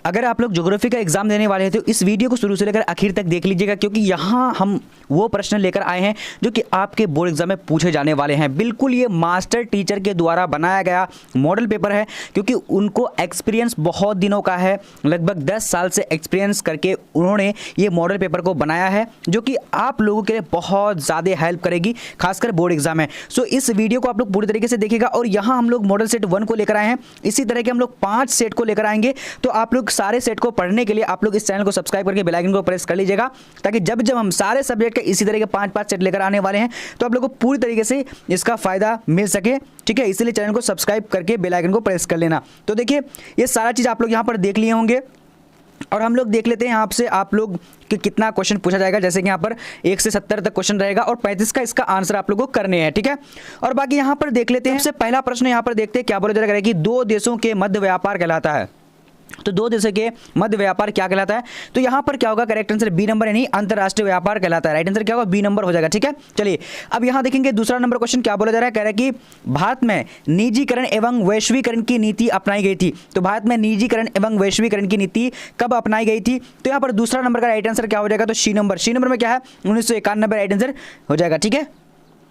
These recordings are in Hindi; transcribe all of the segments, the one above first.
अगर आप लोग ज्योग्राफी का एग्जाम देने वाले हैं तो इस वीडियो को शुरू से लेकर आखिर तक देख लीजिएगा, क्योंकि यहाँ हम वो प्रश्न लेकर आए हैं जो कि आपके बोर्ड एग्जाम में पूछे जाने वाले हैं। बिल्कुल ये मास्टर टीचर के द्वारा बनाया गया मॉडल पेपर है, क्योंकि उनको एक्सपीरियंस बहुत दिनों का है, लगभग 10 साल से एक्सपीरियंस करके उन्होंने ये मॉडल पेपर को बनाया है, जो कि आप लोगों के लिए बहुत ज़्यादा हेल्प करेगी, खासकर बोर्ड एग्जाम है। सो इस वीडियो को आप लोग पूरी तरीके से देखिएगा। और यहाँ हम लोग मॉडल सेट 1 को लेकर आए हैं, इसी तरह के हम लोग 5 सेट को लेकर आएंगे। तो आप लोग सारे सेट को पढ़ने के लिए आप लोग इस चैनल को सब्सक्राइब करके बेल आइकन को प्रेस कर लीजिएगा, ताकि जब जब हम सारे सब्जेक्ट के इसी तरह के 5-5 सेट लेकर आने वाले हैं तो आप लोगों को पूरी तरीके से इसका फायदा मिल सके। ठीक है, इसलिए चैनल को सब्सक्राइब करके बेल आइकन को प्रेस कर लेना। तो देखिए ये सारा चीज़ आप लोग यहाँ पर देख लिए होंगे, और हम लोग देख लेते हैं यहाँ से आप लोग कि कितना क्वेश्चन पूछा जाएगा। जैसे कि यहाँ पर 1 से 70 तक क्वेश्चन रहेगा और 35 का इसका आंसर आप लोगों को करने हैं। ठीक है, और बाकी यहाँ पर देख लेते हैं। सबसे पहला प्रश्न यहाँ पर देखते हैं क्या बोला जा रहा है कि 2 देशों के मध्य व्यापार कहलाता है। तो 2 देशों के मध्य व्यापार क्या कहलाता है? तो यहाँ पर क्या होगा? करेक्ट आंसर बी नंबर, यानी अंतरराष्ट्रीय व्यापार कहलाता है। राइट आंसर क्या होगा? बी नंबर हो जाएगा। ठीक है, चलिए अब यहाँ देखेंगे दूसरा नंबर क्वेश्चन क्या बोला जा रहा है। कह रहा है कि भारत में निजीकरण एवं वैश्वीकरण की नीति अपनाई गई थी। तो भारत में निजीकरण एवं वैश्वीकरण की नीति कब अपनाई गई थी? तो यहाँ पर दूसरा नंबर का राइट आंसर क्या हो जाएगा? तो सी नंबर। सी नंबर में क्या है? 1991 राइट आंसर हो जाएगा। ठीक है,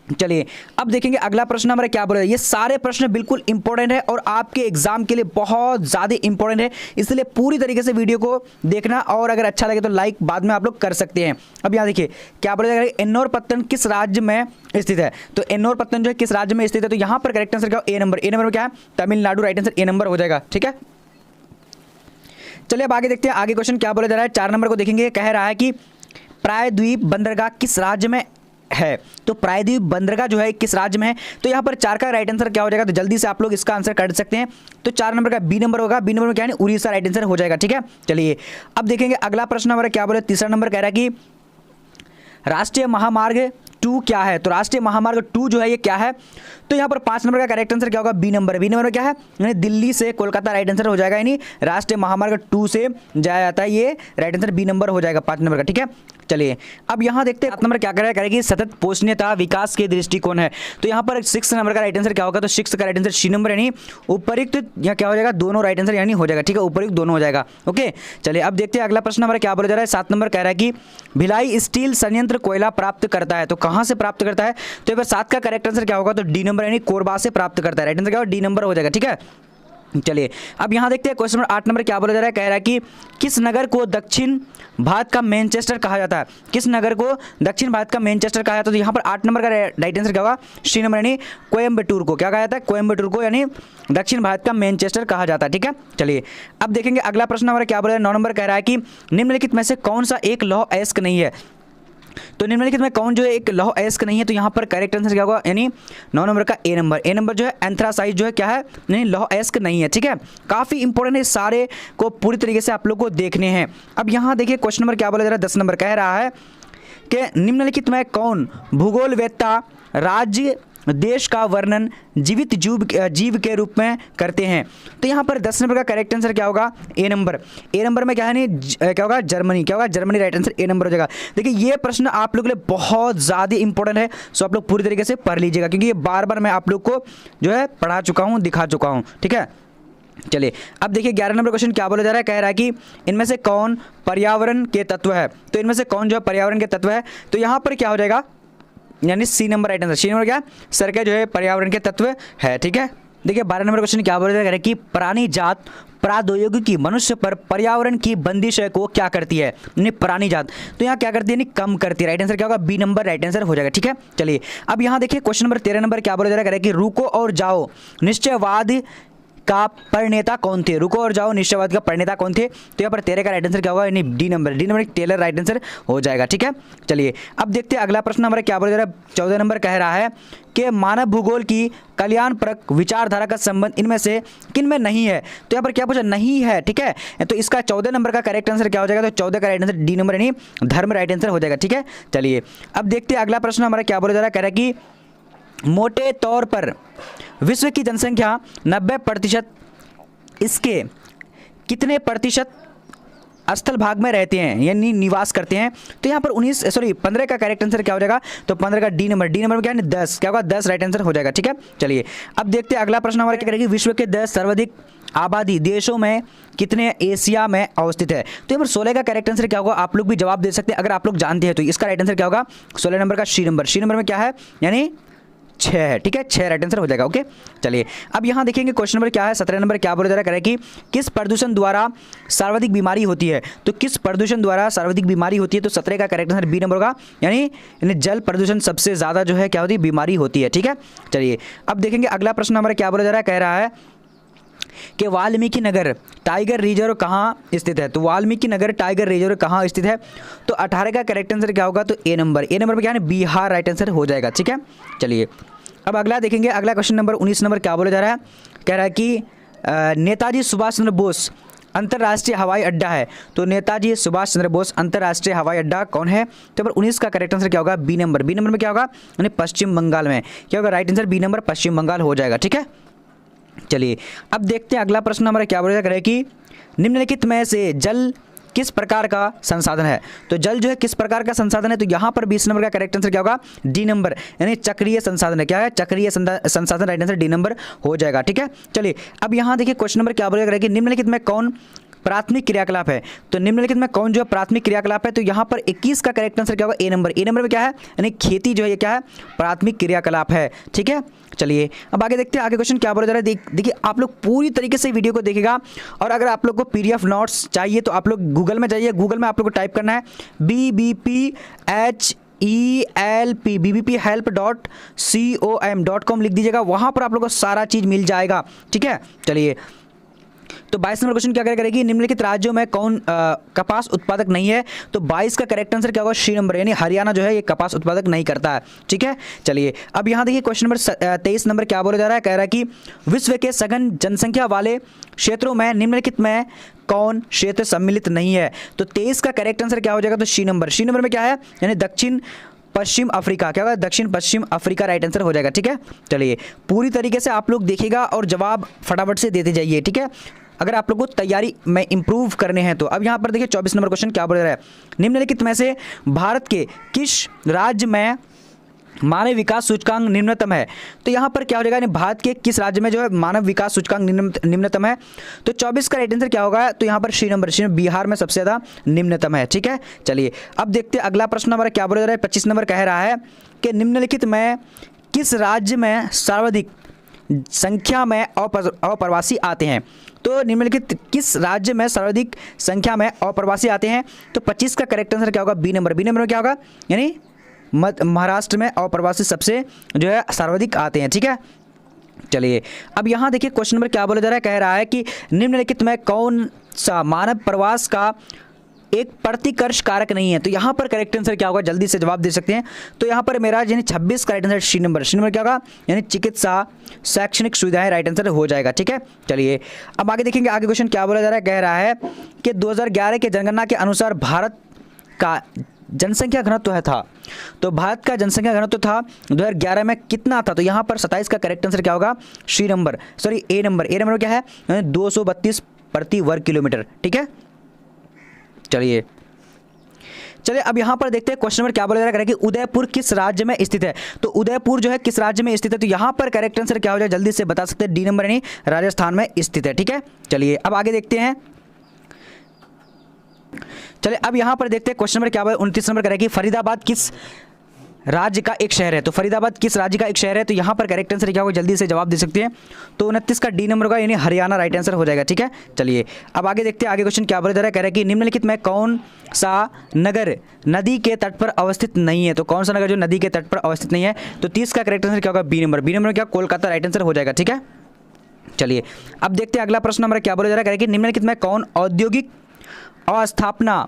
चलिए अब देखेंगे अगला प्रश्न हमारा क्या बोला है। ये सारे प्रश्न बिल्कुल इंपॉर्टेंट है और आपके एग्जाम के लिए बहुत ज़्यादा इंपॉर्टेंट है, इसलिए पूरी तरीके से वीडियो को देखना, और अगर अच्छा लगे तो लाइक बाद में आप लोग कर सकते हैं। अब यहाँ देखिए क्या बोला जाएगा, एन्नोर पत्तन किस राज्य में स्थित है? तो एन्नोर पत्तन जो है किस राज्य में स्थित है? तो यहाँ पर करेक्ट आंसर क्या हो? ए नंबर। ए नंबर में क्या है? Tamil Nadu. Right answer A number हो जाएगा। ठीक है, चलिए अब आगे देखते हैं। आगे क्वेश्चन क्या बोला जा रहा है, 4 नंबर को देखेंगे। कह रहा है कि प्रायद्वीप बंदरगाह किस राज्य में है? तो प्रायद्वीप बंदरगाह जो है किस राज्य में है? तो यहाँ पर 4 का राइट आंसर क्या हो जाएगा? तो जल्दी से आप लोग इसका आंसर कर सकते हैं। तो 4 नंबर का बी नंबर होगा। बी नंबर में क्या है? उड़ीसा। राइट आंसर हो जाएगा। ठीक है, चलिए अब देखेंगे अगला प्रश्न हमारा क्या बोले। तीसरा नंबर कह रहा है कि राष्ट्रीय महामार्ग 2 क्या है? तो राष्ट्रीय महामार्ग 2 जो है ये क्या है? तो यहाँ पर 5 नंबर का करेक्ट आंसर क्या होगा? B number. बी नंबर में क्या है? यानी दिल्ली से कोलकाता। राइट आंसर हो जाएगा, यानी राष्ट्रीय महामार्ग 2 से जाया जाता है, ये राइट आंसर बी नंबर हो जाएगा 5 नंबर का। ठीक है, चलिए अब यहाँ देखते हैं 7 नंबर क्या करेगी। सतत पोषणीयता विकास के दृष्टिकोण है। तो यहाँ पर 6 नंबर का राइट आंसर क्या होगा? तो 6 का राइट आंसर सी नंबर, यानी उपयुक्त, यहाँ क्या हो जाएगा? दोनों राइट आंसर यानी हो जाएगा। ठीक है, उपयुक्त दोनों हो जाएगा। ओके, चलिए अब देखते हैं अगला प्रश्न हमारा क्या बोला जा रहा है। 7 नंबर कह रहा है कि भिलाई स्टील संयंत्र कोयला प्राप्त करता है। तो कहाँ से प्राप्त करता है? तो यहाँ पर 7 का करेक्ट आंसर क्या होगा? तो डी नंबर, यानी कोरबा से प्राप्त करता है। राइट आंसर क्या होगा? डी नंबर हो जाएगा। ठीक है, चलिए अब यहाँ देखते हैं क्वेश्चन नंबर 8 नंबर क्या बोला जा रहा है। कह रहा है कि किस नगर को दक्षिण भारत का मैनचेस्टर कहा जाता है? किस नगर को दक्षिण भारत का मैनचेस्टर कहा जाता है? तो यहाँ पर 8 नंबर का राइट आंसर क्या होगा? सी नंबर, यानी कोयम्बटूर को क्या कहा जाता है? कोयम्बटूर को, यानी दक्षिण भारत का मैनचेस्टर कहा जाता है। ठीक है, चलिए अब देखेंगे अगला प्रश्न हमारा क्या बोला है। 9 नंबर कह रहा है कि निम्नलिखित में से कौन सा एक लौह अयस्क नहीं है? तो निम्नलिखित में कौन जो है एक लौह अयस्क नहीं है? तो यहाँ पर करेक्ट आंसर क्या होगा? यानी 9 नंबर का ए नंबर। ए नंबर जो है एंथ्रासाइट जो है क्या है? नहीं, लौह अयस्क नहीं है। ठीक है, काफ़ी इंपॉर्टेंट है, सारे को पूरी तरीके से आप लोग को देखने हैं। अब यहाँ देखिए क्वेश्चन नंबर क्या बोला जा रहा है। 10 नंबर कह रहा है कि निम्नलिखित में कौन भूगोलवेत्ता राज्य देश का वर्णन जीवित जीव के रूप में करते हैं? तो यहाँ पर 10 नंबर का करेक्ट आंसर क्या होगा? ए नंबर। ए नंबर में क्या है? नहीं क्या होगा? जर्मनी। क्या होगा? Germany. Right answer A number हो जाएगा। देखिए ये प्रश्न आप लोगों के लिए बहुत ज़्यादा इंपॉर्टेंट है, सो आप लोग पूरी तरीके से पढ़ लीजिएगा, क्योंकि ये बार बार मैं आप लोग को जो है पढ़ा चुका हूँ, दिखा चुका हूँ। ठीक है, चलिए अब देखिए 11 नंबर क्वेश्चन क्या बोला जा रहा है। कह रहा है कि इनमें से कौन पर्यावरण के तत्व है? तो इनमें से कौन जो है पर्यावरण के तत्व है? तो यहाँ पर क्या हो जाएगा? यानी C number right answer. C number क्या? सरके जो है पर्यावरण के तत्व है। ठीक है, देखिए 12 नंबर क्वेश्चन क्या बोला जा रहा है कि प्राणी जात प्रौद्योगिकी मनुष्य पर पर्यावरण की बंदिश को क्या करती है? यानी प्राणी जात तो यहाँ क्या करती है? यानी कम करती है। राइट आंसर क्या होगा? बी नंबर राइट आंसर हो जाएगा। ठीक है, चलिए अब यहाँ देखिए क्वेश्चन नंबर 13 नंबर क्या बोला जा रहा है कि रुको और जाओ निश्चयवाद का प्रणेता कौन थे? रुको और जाओ निश्चयवाद का प्रणेता कौन थे? तो यहाँ पर 13 का राइट आंसर क्या होगा? यानी D number. D number Taylor right answer हो जाएगा। ठीक है, चलिए अब देखते हैं अगला प्रश्न हमारा क्या बोला जा रहा है। 14 नंबर कह रहा है कि मानव भूगोल की कल्याणपरक विचारधारा का संबंध इनमें से किन में नहीं है? तो यहाँ पर क्या पूछा? नहीं है। ठीक है, तो इसका 14 नंबर का करेक्ट आंसर क्या हो जाएगा? तो 14 का राइट आंसर डी नंबर, यानी धर्म राइट आंसर हो जाएगा। ठीक है, चलिए अब देखते हैं अगला प्रश्न हमारा क्या बोला जा रहा है। कह रहा है कि मोटे तौर पर विश्व की जनसंख्या 90% इसके कितने प्रतिशत स्थल भाग में रहते हैं, यानी निवास करते हैं? तो यहाँ पर 15 का करेक्ट आंसर क्या हो जाएगा? तो 15 का डी नंबर। डी नंबर में क्या है? 10। क्या होगा? 10 राइट आंसर हो जाएगा। ठीक है, चलिए अब देखते हैं अगला प्रश्न हमारा क्या करेगी। विश्व के 10 सर्वाधिक आबादी देशों में कितने एशिया में अवस्थित है? तो यहाँ पर 16 का करेक्ट आंसर क्या होगा? आप लोग भी जवाब दे सकते हैं अगर आप लोग जानते हैं तो। इसका राइट आंसर क्या होगा? 16 नंबर का सी नंबर। सी नंबर में क्या है? यानी 6 है, ठीक है, 6 राइट आंसर हो जाएगा। ओके, चलिए अब यहाँ देखेंगे क्वेश्चन नंबर क्या है, 17 नंबर क्या बोला जा रहा है कि किस प्रदूषण द्वारा सर्वाधिक बीमारी होती है? तो किस प्रदूषण द्वारा सर्वाधिक बीमारी होती है? तो 17 का करेक्ट आंसर बी नंबर होगा, यानी जल प्रदूषण सबसे ज़्यादा जो है क्या होती है? बीमारी होती है, ठीक है। चलिए अब देखेंगे अगला प्रश्न हमारा क्या बोला जा रहा है, कह रहा है कि वाल्मीकि नगर टाइगर रिजर्व कहाँ स्थित है? तो वाल्मीकि नगर टाइगर रिजर्व कहाँ स्थित है? तो 18 का करेक्ट आंसर क्या होगा? तो ए नंबर। ए नंबर में क्या है? बिहार राइट आंसर हो जाएगा, ठीक है। चलिए अब अगला देखेंगे, अगला क्वेश्चन नंबर 19 नंबर क्या बोला जा रहा है, कह रहा है कि नेताजी सुभाष चंद्र बोस अंतर्राष्ट्रीय हवाई अड्डा है। तो नेताजी सुभाष चंद्र बोस अंतर्राष्ट्रीय हवाई अड्डा कौन है? तो नंबर 19 का करेक्ट आंसर क्या होगा? B number. बी नंबर में क्या होगा? यानी पश्चिम बंगाल में। क्या होगा राइट आंसर? बी नंबर, पश्चिम बंगाल हो जाएगा, ठीक है। चलिए अब देखते हैं अगला प्रश्न हमारा क्या बोला जा रहा है कि निम्नलिखित में से जल किस प्रकार का संसाधन है? तो जल जो है किस प्रकार का संसाधन है? तो यहाँ पर 20 नंबर का करेक्ट आंसर क्या होगा? डी नंबर, यानी चक्रीय संसाधन है। क्या है? चक्रीय संसाधन, राइट आंसर डी नंबर हो जाएगा, ठीक है। चलिए अब यहाँ देखिए क्वेश्चन नंबर क्या बोलेगा कि निम्नलिखित में कौन प्राथमिक क्रियाकलाप है? तो निम्नलिखित में कौन जो है प्राथमिक क्रियाकलाप है? तो यहाँ पर 21 का करेक्ट आंसर क्या होगा? ए नंबर। ए नंबर में क्या है? यानी खेती जो है ये क्या है? प्राथमिक क्रियाकलाप है, ठीक है। चलिए अब आगे देखते हैं आगे क्वेश्चन क्या बोला जा रहा है। देखिए आप लोग पूरी तरीके से वीडियो को देखेगा, और अगर आप लोग को पीडीएफ नोट्स चाहिए तो आप लोग गूगल में जाइए। गूगल में आप लोग को टाइप करना है BBPHELP BBPhelp.com लिख दीजिएगा, वहाँ पर आप लोग को सारा चीज़ मिल जाएगा, ठीक है। चलिए तो 22 नंबर क्वेश्चन क्या करेगी, निम्नलिखित राज्यों में कौन कपास उत्पादक नहीं है? तो 22 का करेक्ट आंसर क्या होगा? सी नंबर, यानी हरियाणा जो है ये कपास उत्पादक नहीं करता है, ठीक है। चलिए अब यहाँ देखिए क्वेश्चन नंबर 23 नंबर क्या बोला जा रहा है, कह रहा है कि विश्व के सघन जनसंख्या वाले क्षेत्रों में निम्नलिखित में कौन क्षेत्र सम्मिलित नहीं है? तो 23 का करेक्ट आंसर क्या हो जाएगा? तो सी नंबर। सी नंबर में क्या है? यानी दक्षिण पश्चिम अफ्रीका। क्या होगा? दक्षिण पश्चिम अफ्रीका राइट आंसर हो जाएगा, ठीक है। चलिए पूरी तरीके से आप लोग देखिएगा और जवाब फटाफट से देते जाइए, ठीक है, अगर आप लोगों को तैयारी में इंप्रूव करने हैं तो। अब यहाँ पर देखिए 24 नंबर क्वेश्चन क्या बोल रहा है, निम्नलिखित में से भारत के किस राज्य में मानव विकास सूचकांक निम्नतम है? तो यहाँ पर क्या हो जाएगा, भारत के किस राज्य में जो है मानव विकास सूचकांक निम्नतम है? तो 24 का राइट आंसर क्या होगा? तो यहाँ पर सी नंबर, बिहार में सबसे ज़्यादा निम्नतम है, ठीक है। चलिए अब देखते हैं अगला प्रश्न हमारा क्या बोला जा रहा है। 25 नंबर कह रहा है कि निम्नलिखित में किस राज्य में सर्वाधिक संख्या में अप्रवासी आते हैं? तो निम्नलिखित किस राज्य में सर्वाधिक संख्या में अप्रवासी आते हैं? तो 25 का करेक्ट आंसर क्या होगा? B number. बी नंबर में क्या होगा? यानी महाराष्ट्र में अप्रवासी सबसे जो है सर्वाधिक आते हैं, ठीक है। चलिए अब यहाँ देखिए क्वेश्चन नंबर क्या बोला जा रहा है, कह रहा है कि निम्नलिखित में कौन सा मानव प्रवास का एक प्रतिकर्ष कारक नहीं है? तो यहाँ पर करेक्ट आंसर क्या होगा? जल्दी से जवाब दे सकते हैं। तो यहाँ पर मेरा यानी 26 का right answer C number. C number क्या होगा? यानी चिकित्सा शैक्षणिक सुविधाएं राइट आंसर हो जाएगा, ठीक है। चलिए अब आगे देखेंगे आगे क्वेश्चन क्या बोला जा रहा है, कह रहा है कि 2011 के जनगणना के अनुसार भारत का जनसंख्या घनत्व था। तो भारत का जनसंख्या घनत्व था 2011 में कितना था? तो यहाँ पर 27 का करेक्ट आंसर क्या होगा? सी नंबर, सॉरी ए नंबर। ए नंबर क्या है? 232 प्रति वर्ग किलोमीटर, ठीक है। चलिए अब यहाँ पर देखते हैं क्वेश्चन नंबर क्या बोला जा रहा है कि उदयपुर किस राज्य में स्थित है? तो उदयपुर जो है किस राज्य में स्थित है? तो यहाँ पर करेक्ट आंसर क्या हो जाए? जल्दी से बता सकते हैं। डी नंबर, यानी राजस्थान में स्थित है, ठीक है। चलिए अब आगे देखते हैं। चलिए अब यहाँ पर देखते हैं क्वेश्चन नंबर क्या बोला 29 नंबर करेगी फरीदाबाद किस राज्य का एक शहर है? तो फरीदाबाद किस राज्य का एक शहर है? तो यहाँ पर करेक्ट आंसर क्या होगा? जल्दी से जवाब दे सकते हैं। तो 29 का डी नंबर होगा, यानी हरियाणा राइट आंसर हो जाएगा, ठीक है। चलिए अब आगे देखते हैं आगे क्वेश्चन क्या बोला जा रहा है, कह रहा है कि निम्नलिखित में कौन सा नगर नदी के तट पर अवस्थित नहीं है? तो कौन सा नगर जो नदी के तट पर अवस्थित नहीं है? तो 30 का करेक्ट आंसर क्या होगा? B number. बी नंबर क्या? कोलकाता राइट आंसर हो जाएगा, ठीक है। चलिए अब देखते हैं अगला प्रश्न हमारा क्या बोला जा रहा है कि निम्नलिखित में कौन औद्योगिक अस्थापना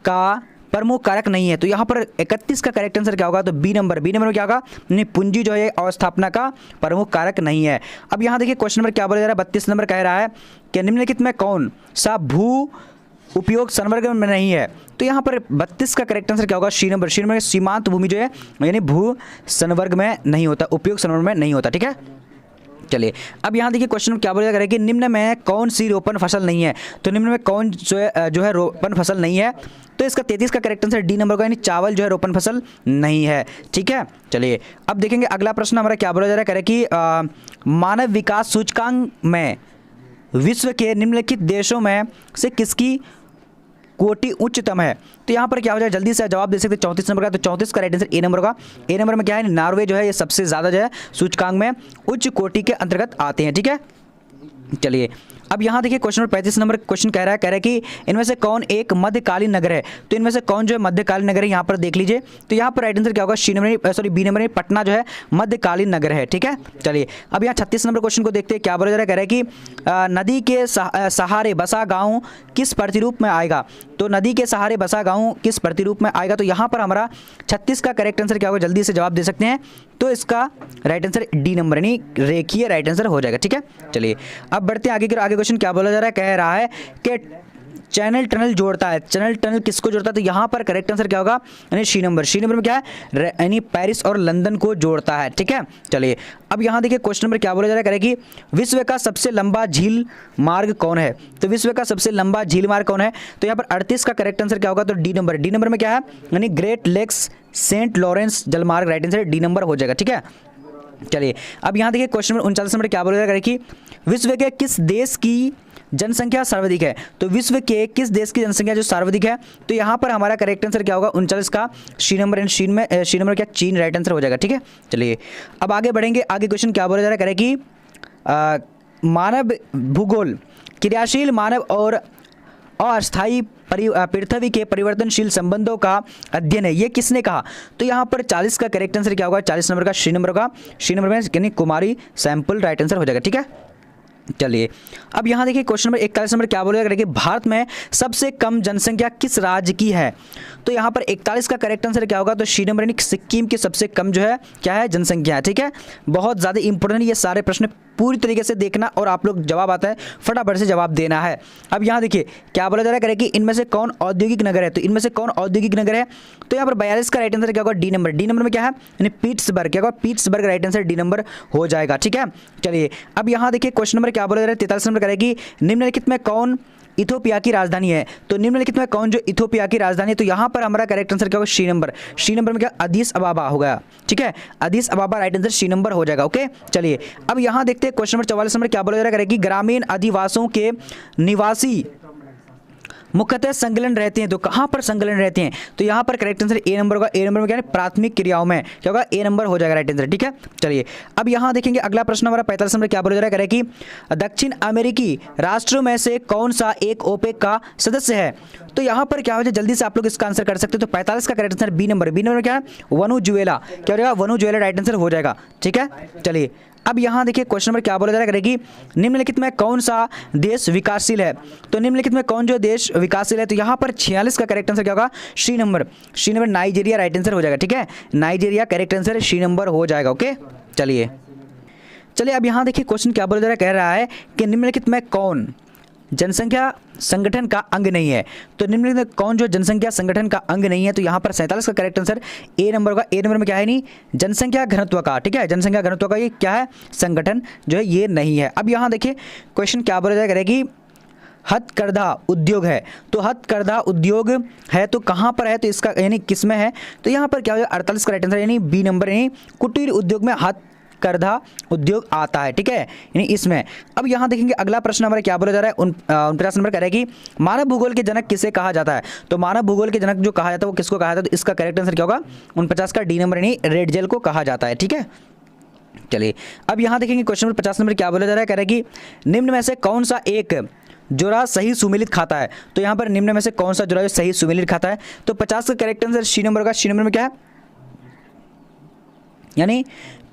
का प्रमुख कारक नहीं है? तो यहाँ पर 31 का करेक्ट आंसर क्या होगा? तो बी नंबर। बी नंबर में क्या होगा? पूंजी जो है अवस्थापना का प्रमुख कारक नहीं है। अब यहाँ देखिए क्वेश्चन नंबर क्या बोला जा रहा है 32 नंबर कह रहा है कि निम्नलिखित में कौन सा भू उपयोग संवर्ग में नहीं है? तो यहाँ पर 32 का करेक्ट आंसर क्या होगा? C number. सी नंबर सीमांत भूमि जो है यानी भू संवर्ग में नहीं होता, उपयोग संवर्ग में नहीं होता, ठीक है। चलिए अब यहाँ देखिए क्वेश्चन क्या बोला जा रहा है कि निम्न में कौन सी रोपण फसल नहीं है? तो निम्न में कौन जो है रोपण फसल नहीं है? तो इसका 33 का करेक्ट आंसर डी नंबर का, यानी चावल जो है रोपण फसल नहीं है, ठीक है। चलिए अब देखेंगे अगला प्रश्न हमारा क्या बोला जा रहा है, कह रहा है कि मानव विकास सूचकांक में विश्व के निम्नलिखित देशों में से किसकी कोटि उच्चतम है? तो यहाँ पर क्या हो जाए, जल्दी से जवाब दे सकते हैं 34 नंबर का। तो 34 का राइट आंसर ए नंबर का। ए नंबर में क्या है, नॉर्वे जो है ये सबसे ज़्यादा जो है सूचकांक में उच्च कोटि के अंतर्गत आते हैं। ठीक है, चलिए अब यहाँ देखिए क्वेश्चन नंबर 35 नंबर क्वेश्चन कह रहा है कि इनमें से कौन एक मध्यकालीन नगर है? तो इनमें से कौन जो है मध्यकालीन नगर है, यहाँ पर देख लीजिए। तो यहाँ पर राइट आंसर क्या होगा, बी नंबर में पटना जो है मध्यकालीन नगर है। ठीक है, चलिए अब यहाँ 36 नंबर क्वेश्चन को देखते हैं। क्या बोला जा रहा है, कह रहा है कि नदी के सहारे बसा गाँव किस प्रतिरूप में आएगा? तो नदी के सहारे बसा गाँव किस प्रतिरूप में आएगा? तो यहाँ पर हमारा 36 का करेक्ट आंसर क्या होगा, जल्दी से जवाब दे सकते हैं। तो इसका राइट आंसर डी नंबर यानी रेखीय राइट आंसर हो जाएगा। ठीक है, चलिए अब बढ़ते हैं आगे की। आगे क्वेश्चन क्या बोला जा रहा है, कह रहा है कि चैनल टनल जोड़ता है। चैनल टनल किसको जोड़ता है? तो यहाँ पर करेक्ट आंसर क्या होगा, यानी सी नंबर। सी नंबर में क्या है, यानी पेरिस और लंदन को जोड़ता है। ठीक है, चलिए अब यहाँ देखिए क्वेश्चन नंबर क्या बोला जा रहा है, कि विश्व का सबसे लंबा झील मार्ग कौन है? तो विश्व का सबसे लंबा झील मार्ग कौन है? तो यहाँ पर 38 का करेक्ट आंसर क्या होगा, तो डी नंबर। डी नंबर में क्या है, यानी ग्रेट लेक्स सेंट लॉरेंस जलमार्ग, राइट आंसर डी नंबर हो जाएगा। ठीक है, चलिए अब यहाँ देखिए क्वेश्चन नंबर 39 नंबर क्या बोला जा रहा है, कि विश्व के किस देश की जनसंख्या सर्वाधिक है? तो विश्व के किस देश की जनसंख्या जो सर्वाधिक है? तो यहाँ पर हमारा करेक्ट आंसर क्या होगा, 39 का C number. And C number क्या, चीन राइट आंसर हो जाएगा। ठीक है, चलिए अब आगे बढ़ेंगे। आगे क्वेश्चन क्या बोला जा रहा है, कि मानव भूगोल क्रियाशील मानव और अस्थायी पृथ्वी के परिवर्तनशील संबंधों का अध्ययन है, ये किसने कहा? तो यहाँ पर 40 का करेक्ट आंसर क्या होगा, 40 नंबर का सी नंबर का। सी नंबर में यानी कुमारी सैंपल राइट आंसर हो जाएगा। ठीक है, चलिए अब यहाँ देखिए क्वेश्चन नंबर 41 नंबर क्या बोलेगा, कि भारत में सबसे कम जनसंख्या किस राज्य की है? तो यहाँ पर 41 का करेक्ट आंसर क्या होगा, तो सी नंबर यानी सिक्किम की सबसे कम जो है क्या है, जनसंख्या है। ठीक है, बहुत ज़्यादा इंपॉर्टेंट ये सारे प्रश्न पूरी तरीके से देखना और आप लोग जवाब आता है फटाफट से जवाब देना है। अब यहाँ देखिए क्या बोला जा रहा है, कि इनमें से कौन औद्योगिक नगर है? तो इनमें से कौन औद्योगिक नगर है? तो यहाँ पर 42 का राइट आंसर क्या होगा, डी नंबर। डी नंबर में क्या है, यानी पीट्सबर्ग। क्या होगा, Pittsburgh right answer D number हो जाएगा। ठीक है, चलिए अब यहाँ देखिए क्वेश्चन नंबर क्या बोला जा रहा है, 43 नंबर करेगी, निम्नलिखित में कौन इथोपिया की राजधानी है? तो निम्नलिखित में कौन जो इथोपिया की राजधानी है? तो यहाँ पर हमारा करेक्ट आंसर क्या होगा, सी नंबर। सी नंबर में क्या, अदीस अबाबा हो गया। ठीक है, Addis Ababa right answer C number हो जाएगा। ओके, चलिए अब यहाँ देखते हैं क्वेश्चन नंबर 44 नंबर क्या बोला जा रहा है, कि ग्रामीण अधिवासियों के निवासी मुख्यतः संलग्न रहते हैं। तो कहाँ पर संलग्न रहते हैं? तो यहाँ पर करेक्ट आंसर ए नंबर होगा। ए नंबर में क्या है, प्राथमिक क्रियाओं में। क्या होगा, ए नंबर हो जाएगा राइट आंसर। ठीक है, चलिए अब यहाँ देखेंगे अगला प्रश्न हमारा 45 नंबर क्या बोला जा रहा है, कि दक्षिण अमेरिकी राष्ट्रों में से कौन सा एक ओपेक का सदस्य है? तो यहाँ पर क्या हो जाए, जल्दी से आप लोग इसका आंसर कर सकते हो। तो 45 का correct answer B number. B number में क्या है, वेनेजुएला। क्या हो जाएगा, वेनेजुएला राइट आंसर हो जाएगा। ठीक है, चलिए अब यहाँ देखिए क्वेश्चन नंबर क्या बोला जा रहा है, कि निम्नलिखित में कौन सा देश विकासशील है? तो निम्नलिखित में कौन जो देश विकासशील है? तो यहाँ पर 46 का करेक्ट आंसर क्या होगा, C number. C number Nigeria right answer हो जाएगा। ठीक है, Nigeria correct answer C number हो जाएगा। ओके, चलिए अब यहाँ देखिए क्वेश्चन क्या बोला जा रहा है, कह रहा है कि निम्नलिखित में कौन जनसंख्या संगठन का अंग नहीं है? तो निम्नलिखित में कौन जो जनसंख्या संगठन का अंग नहीं है? तो यहाँ पर 47 का करेक्ट आंसर ए नंबर होगा। ए नंबर में क्या है, नहीं जनसंख्या घनत्व का। ठीक है, जनसंख्या घनत्व का ये क्या है, संगठन जो है ये नहीं है। अब यहाँ देखिए क्वेश्चन क्या बोला जाएगा, कि हथकरघा उद्योग है। तो हथकरघा उद्योग है तो कहाँ पर है? तो इसका यानी किस में है? तो यहाँ पर क्या हो जाएगा, 48 का राइट आंसर यानी बी नंबर, यानी कुटीर उद्योग में हथकरघा उद्योग आता है। ठीक है, यानी इसमें। अब यहाँ देखेंगे अगला प्रश्न हमारा क्या बोला जा रहा है, 49 नंबर कह रहा है, कि मानव भूगोल के जनक किसे कहा जाता है? तो मानव भूगोल के जनक जो कहा जाता है वो किसको कहा जाता है? तो इसका करेक्ट आंसर क्या होगा, 49 का डी नंबर यानी रेड जेल को कहा जाता है। ठीक है, चलिए अब यहाँ देखेंगे क्वेश्चन नंबर 50 नंबर क्या बोला जा रहा है, कह रहा है कि निम्न में से कौन सा एक जोड़ा सही सुमेलित खाता है? तो यहाँ पर निम्न में से कौन सा जोड़ा जो सही सुमेलित खाता है? तो 50 का करेक्ट आंसर सी नंबर होगा। सी नंबर में क्या है, यानी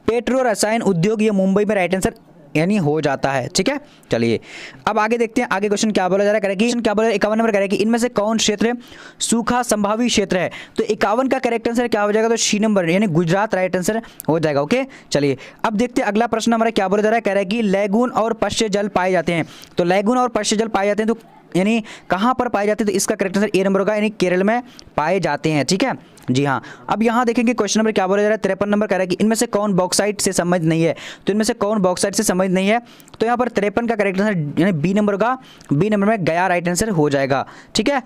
पेट्रो रसायन उद्योग, ये मुंबई में राइट आंसर यानी हो जाता है। ठीक है, चलिए अब आगे देखते हैं आगे क्वेश्चन क्या बोला जा रहा है, कि क्या बोला 51 नंबर करेगी, इनमें से कौन क्षेत्र सूखा संभावी क्षेत्र है? तो 51 का करेक्ट आंसर क्या हो जाएगा, तो सी नंबर यानी गुजरात राइट आंसर हो जाएगा। ओके, चलिए अब देखते हैं अगला प्रश्न हमारा क्या बोला जा रहा है, कह रहा है कि लैगून और पश्च जल पाए जाते हैं। तो लैगून और पश्च जल पाए जाते हैं तो यानी कहाँ पर पाए जाते हैं? तो इसका करेक्ट आंसर ए नंबर होगा, यानी केरल में पाए जाते हैं। ठीक है, जी हाँ। अब यहाँ देखेंगे क्वेश्चन नंबर क्या बोला जा रहा है, 53 नंबर कह रहा है कि इनमें से कौन बॉक्साइट से संबंधित नहीं है? तो इनमें से कौन बॉक्साइट से संबंधित नहीं है? तो यहाँ पर 53 का करेक्ट आंसर यानी बी नंबर होगा। बी नंबर में गया राइट आंसर हो जाएगा। ठीक है,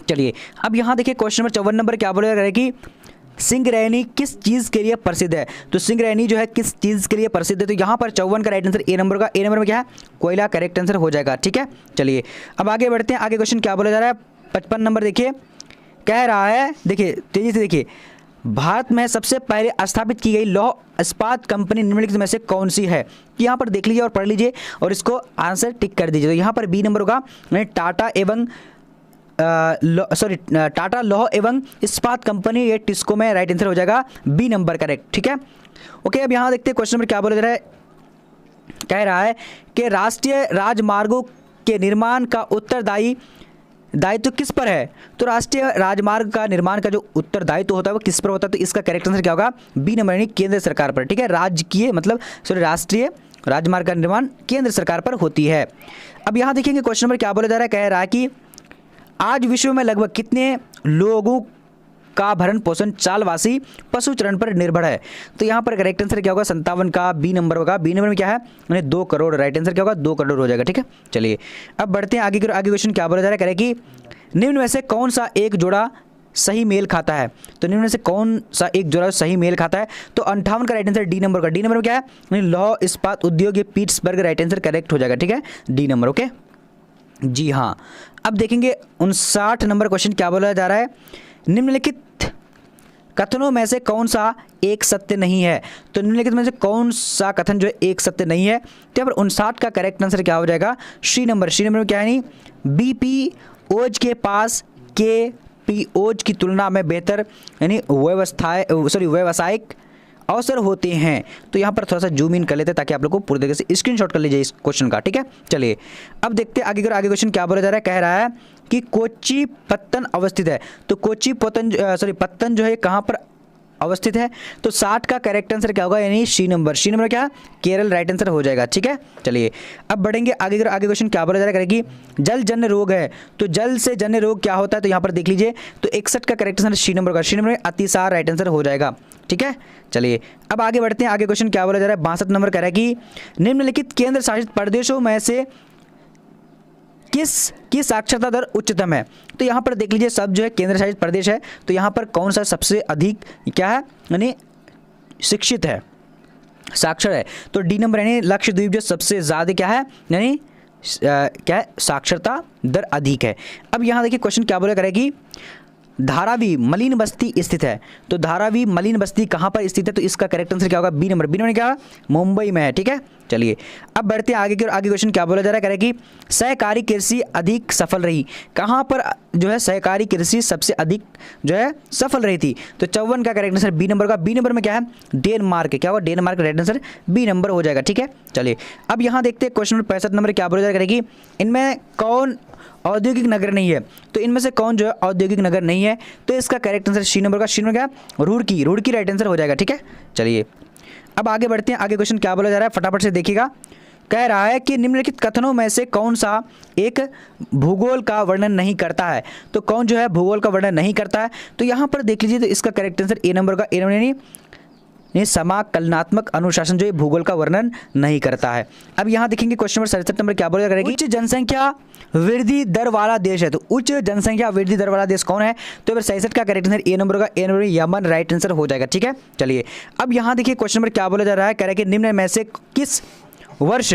चलिए अब यहाँ देखिए क्वेश्चन नंबर 54 नंबर क्या बोला जा रहा है, कि सिंगरैनी किस चीज़ के लिए प्रसिद्ध है? तो सिंगरैनी जो है किस चीज़ के लिए प्रसिद्ध है? तो यहाँ पर 54 का राइट आंसर ए नंबर का, ए नंबर में क्या है? कोयला करेक्ट आंसर हो जाएगा। ठीक है, चलिए अब आगे बढ़ते हैं। आगे क्वेश्चन क्या बोला जा रहा है? 55 नंबर देखिए, कह रहा है, देखिए तेजी से देखिए, भारत में सबसे पहले स्थापित की गई लौह इस्पात कंपनी निम्नलिखित में से कौन सी है? यहाँ पर देख लीजिए और पढ़ लीजिए और इसको आंसर टिक कर दीजिए। तो यहाँ पर बी नंबर होगा टाटा एवं टाटा लौह एवं इस्पात कंपनी, ये टिस्को में राइट आंसर हो जाएगा बी नंबर करेक्ट। ठीक है, ओके। अब यहाँ देखते हैं क्वेश्चन नंबर क्या बोला जा रहा है। कह रहा है कि राष्ट्रीय राजमार्गों के निर्माण का दायित्व किस पर है? तो राष्ट्रीय राजमार्ग का निर्माण का जो उत्तरदायित्व होता है वो किस पर होता है? तो इसका करेक्ट आंसर क्या होगा? बी नंबर यानी केंद्र सरकार पर। ठीक है, राजकीय मतलब राष्ट्रीय राजमार्ग का निर्माण केंद्र सरकार पर होती है। अब यहाँ देखेंगे क्वेश्चन नंबर क्या बोला जा रहा है। कह रहा है कि आज विश्व में लगभग कितने लोगों का भरण पोषण चालवासी पशु चरण पर निर्भर है? तो यहाँ पर करेक्ट आंसर क्या होगा? 57 का बी नंबर होगा। बी नंबर में क्या है? यानी 2 करोड़। राइट आंसर क्या होगा? 2 करोड़ हो जाएगा। ठीक है, चलिए अब बढ़ते हैं आगे। आगे क्वेश्चन क्या बोला जा रहा है? कह रहे कि निम्न में से कौन सा एक जोड़ा सही मेल खाता है? तो निम्न में से कौन सा एक जोड़ा सही मेल खाता है? तो 58 का राइट आंसर डी नंबर का। डी नंबर में क्या है? लौह इस्पात उद्योग, ये पीट्सबर्ग, राइट आंसर करेक्ट हो जाएगा। ठीक है, डी नंबर। ओके जी हाँ। अब देखेंगे 59 नंबर क्वेश्चन क्या बोला जा रहा है। निम्नलिखित कथनों में से कौन सा एक सत्य नहीं है? तो निम्नलिखित में से कौन सा कथन जो है एक सत्य नहीं है? तो यहाँ पर 59 का करेक्ट आंसर क्या हो जाएगा? सी नंबर। सी नंबर में क्या है? नहीं, बीपीओज के पास केपीओज की तुलना में बेहतर यानी व्यावसायिक अवसर होते हैं। तो यहाँ पर थोड़ा सा जूम इन कर लेते हैं ताकि आप लोग को पूरी तरीके से स्क्रीनशॉट कर लीजिए इस क्वेश्चन का। ठीक है, चलिए अब देखते हैं आगे क्वेश्चन क्या बोला जा रहा है। कह रहा है कि कोच्चि पत्तन अवस्थित है। तो कोच्चि पत्तन जो है कहाँ पर अवस्थित है? तो 60 का करेक्ट आंसर क्या होगा? यानी सी नंबर। सी नंबर क्या? केरल, राइट आंसर हो जाएगा। ठीक है, चलिए अब बढ़ेंगे आगे क्वेश्चन क्या बोला जा रहा है। जल जन्य रोग है, तो जल से जन्य रोग क्या होता है? तो यहाँ पर देख लीजिए, तो 61 का करेक्ट आंसर सी नंबर का। सी नंबर में अतिसार, राइट आंसर हो जाएगा। ठीक है, चलिए अब आगे बढ़ते हैं। आगे क्वेश्चन क्या बोला जा रहा है? 62 नंबर कह रहा है कि निम्नलिखित केंद्र शासित प्रदेशों में से किसकी साक्षरता दर उच्चतम है? तो यहाँ पर देख लीजिए, सब जो है केंद्र शासित प्रदेश है, तो यहाँ पर कौन सा सबसे अधिक क्या है यानी शिक्षित है, साक्षर है? तो डी नंबर यानी लक्षद्वीप जो सबसे ज़्यादा क्या है यानी क्या है, साक्षरता दर अधिक है। अब यहाँ देखिए क्वेश्चन क्या बोला करेगी, धारावी मलिन बस्ती स्थित है। तो धारावी मलिन बस्ती कहाँ पर स्थित है? तो इसका करेक्ट आंसर क्या होगा? B number. बी नंबर क्या? मुंबई में है। ठीक है, चलिए अब बढ़ते हैं आगे की ओर। आगे क्वेश्चन क्या बोला जा रहा है? करेगी सहकारी कृषि अधिक सफल रही। कहाँ पर जो है सहकारी कृषि सबसे अधिक जो है सफल रही थी? तो 54 का करेक्ट आंसर बी नंबर का। बी नंबर में क्या है? डेनमार्क। क्या होगा? Denmark, right answer B number हो जाएगा। ठीक है, चलिए अब यहाँ देखते हैं क्वेश्चन नंबर 65 नंबर क्या बोला जा रहा है। इनमें कौन औद्योगिक नगर नहीं है? तो इनमें से कौन जो है औद्योगिक नगर नहीं है? तो इसका करेक्ट आंसर सी नंबर का। सी नंबर क्या? रुड़की। रुड़की राइट आंसर हो जाएगा। ठीक है, चलिए अब आगे बढ़ते हैं। आगे क्वेश्चन क्या बोला जा रहा है फटाफट से देखिएगा। कह रहा है कि निम्नलिखित कथनों में से कौन सा एक भूगोल का वर्णन नहीं करता है? तो कौन जो है भूगोल का वर्णन नहीं करता है? तो यहाँ पर देख लीजिए, तो इसका करेक्ट आंसर ए नंबर का। ए नंबर यानी समाकलनात्मक अनुशासन जो है भूगोल का वर्णन नहीं करता है। अब यहाँ देखेंगे क्वेश्चन नंबर 67 नंबर क्या बोला करेगी। उच्च जनसंख्या वृद्धि दर वाला देश है। तो उच्च जनसंख्या वृद्धि दर वाला देश कौन है? तो फिर 67 का करेक्ट आंसर ए नंबर का। ए नंबर यमन, राइट आंसर हो जाएगा। ठीक है, चलिए अब यहाँ देखिए क्वेश्चन नंबर क्या बोला जा रहा है। कह रहा है कि निम्न में से किस वर्ष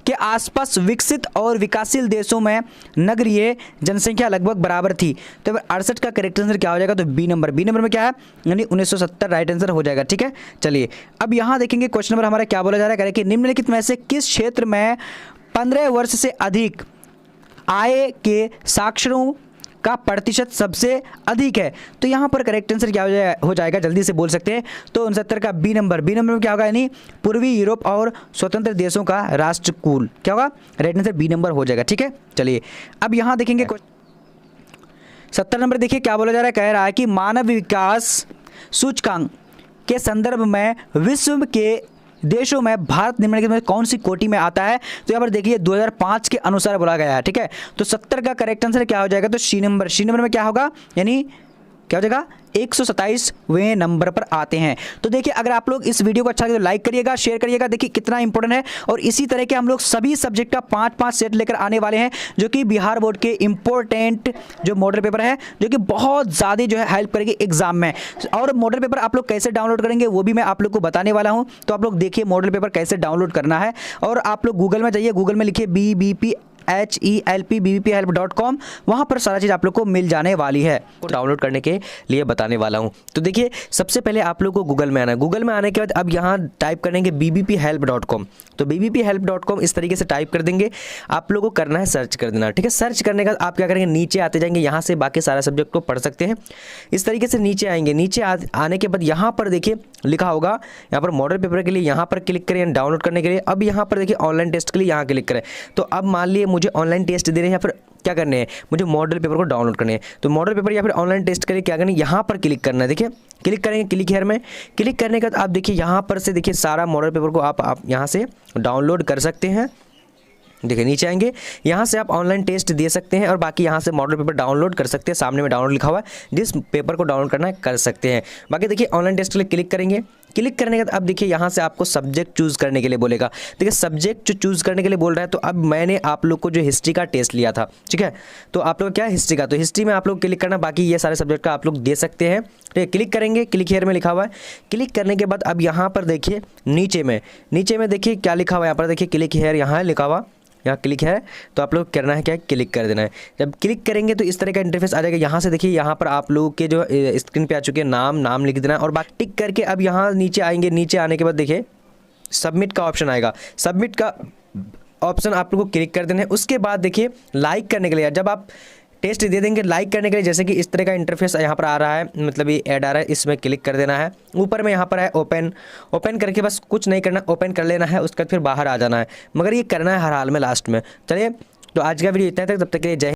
के आसपास विकसित और विकासशील देशों में नगरीय जनसंख्या लगभग बराबर थी? तो 68 का करेक्ट आंसर क्या हो जाएगा? तो बी नंबर। बी नंबर में क्या है? यानी 1970, राइट आंसर हो जाएगा। ठीक है, चलिए अब यहाँ देखेंगे क्वेश्चन नंबर हमारा क्या बोला जा रहा है कि निम्नलिखित में से किस क्षेत्र में 15 वर्ष से अधिक आय के साक्षरों का प्रतिशत सबसे अधिक है? तो यहाँ पर करेक्ट आंसर क्या हो जाएगा? जल्दी से बोल सकते हैं। तो 69 का बी नंबर। बी नंबर में क्या होगा? यानी पूर्वी यूरोप और स्वतंत्र देशों का राष्ट्रकूल। क्या होगा? राइट आंसर बी नंबर हो जाएगा। ठीक है, चलिए अब यहाँ देखेंगे 70 नंबर देखिए क्या बोला जा रहा है। कह रहा है कि मानव विकास सूचकांक के संदर्भ में विश्व के देशों में भारत निम्नलिखित में कौन सी कोटि में आता है? तो यहाँ पर देखिए 2005 के अनुसार बोला गया है। ठीक है, तो 70 का करेक्ट आंसर क्या हो जाएगा? तो सी नंबर। सी नंबर में क्या होगा? यानी क्या हो जाएगा 127वें नंबर पर आते हैं। तो देखिए अगर आप लोग इस वीडियो को अच्छा लगे तो लाइक करिएगा, शेयर करिएगा, देखिए कितना इंपॉर्टेंट है। और इसी तरह के हम लोग सभी सब्जेक्ट का 5-5 सेट लेकर आने वाले हैं, जो कि बिहार बोर्ड के इंपॉर्टेंट जो मॉडल पेपर है, जो कि बहुत ज़्यादा जो है हेल्प करेंगे एग्जाम में। और मॉडल पेपर आप लोग कैसे डाउनलोड करेंगे वो भी मैं आप लोग को बताने वाला हूँ। तो आप लोग देखिए मॉडल पेपर कैसे डाउनलोड करना है। और आप लोग गूगल में जाइए, गूगल में लिखिए BBPHELP.com, वहाँ पर सारा चीज़ आप लोग को मिल जाने वाली है। डाउनलोड करने के लिए बताने वाला हूँ। तो देखिए सबसे पहले आप लोग को गूगल में आना है। गूगल में आने के बाद अब यहाँ टाइप करेंगे BBPHELP.com। तो BBPHELP.com इस तरीके से टाइप कर देंगे। आप लोगों को करना है सर्च कर देना, ठीक है। सर्च करने का आप क्या करेंगे, नीचे आते जाएंगे, यहाँ से बाकी सारा सब्जेक्ट को पढ़ सकते हैं। इस तरीके से नीचे आएंगे। नीचे आने के बाद यहाँ पर देखिए लिखा होगा, यहाँ पर मॉडल पेपर के लिए यहाँ पर क्लिक करें डाउनलोड करने के लिए। अब यहाँ पर देखिए ऑनलाइन टेस्ट के लिए यहाँ क्लिक करें। तो अब मान लिए मुझे ऑनलाइन टेस्ट दे रहे हैं या फिर क्या करने हैं, मुझे मॉडल पेपर को डाउनलोड करने हैं। तो मॉडल पेपर या फिर ऑनलाइन टेस्ट के लिए क्या करना है, यहाँ पर क्लिक करना है। देखिए क्लिक करेंगे, क्लिक हेयर में क्लिक करने के बाद आप देखिए यहाँ पर से देखिए सारा मॉडल पेपर को आप यहाँ से डाउनलोड कर सकते हैं। देखिए नीचे आएंगे, यहाँ से आप ऑनलाइन टेस्ट दे सकते हैं और बाकी यहाँ से मॉडल पेपर डाउनलोड कर सकते हैं। सामने में डाउनलोड लिखा हुआ है, जिस पेपर को डाउनलोड करना है कर सकते हैं। बाकी देखिए ऑनलाइन टेस्ट के लिए क्लिक करेंगे। क्लिक करने के बाद अब देखिए यहाँ से आपको सब्जेक्ट चूज़ करने के लिए बोलेगा। देखिए सब्जेक्ट जो चूज़ करने के लिए बोल रहा है, तो अब मैंने आप लोग को जो हिस्ट्री का टेस्ट लिया था, ठीक है। तो आप लोग क्या हिस्ट्री का, तो हिस्ट्री में आप लोग क्लिक करना, बाकी ये सारे सब्जेक्ट का आप लोग दे सकते हैं, ठीक है। क्लिक करेंगे, क्लिक हेयर में लिखा हुआ है। क्लिक करने के बाद अब यहाँ पर देखिए नीचे में देखिए क्या लिखा हुआ है, यहाँ पर देखिए क्लिक हेयर यहाँ लिखा हुआ, यहाँ क्लिक है। तो आप लोग करना है क्या, क्लिक कर देना है। जब क्लिक करेंगे तो इस तरह का इंटरफेस आ जाएगा। यहाँ से देखिए यहाँ पर आप लोगों के जो स्क्रीन पे आ चुके हैं नाम लिख देना है और बाकी टिक करके अब यहाँ नीचे आएंगे। नीचे आने के बाद देखिए सबमिट का ऑप्शन आएगा। सबमिट का ऑप्शन आप लोग को क्लिक कर देना है। उसके बाद देखिए लाइक करने के लिए जब आप टेस्ट दे देंगे, लाइक करने के लिए जैसे कि इस तरह का इंटरफेस यहाँ पर आ रहा है, मतलब ये ऐड आ रहा है, इसमें क्लिक कर देना है। ऊपर में यहाँ पर है ओपन करके बस कुछ नहीं करना, ओपन कर लेना है। उसके बाद फिर बाहर आ जाना है, मगर ये करना है हर हाल में लास्ट में। चलिए तो आज का वीडियो इतना तक, तब तक के लिए जय।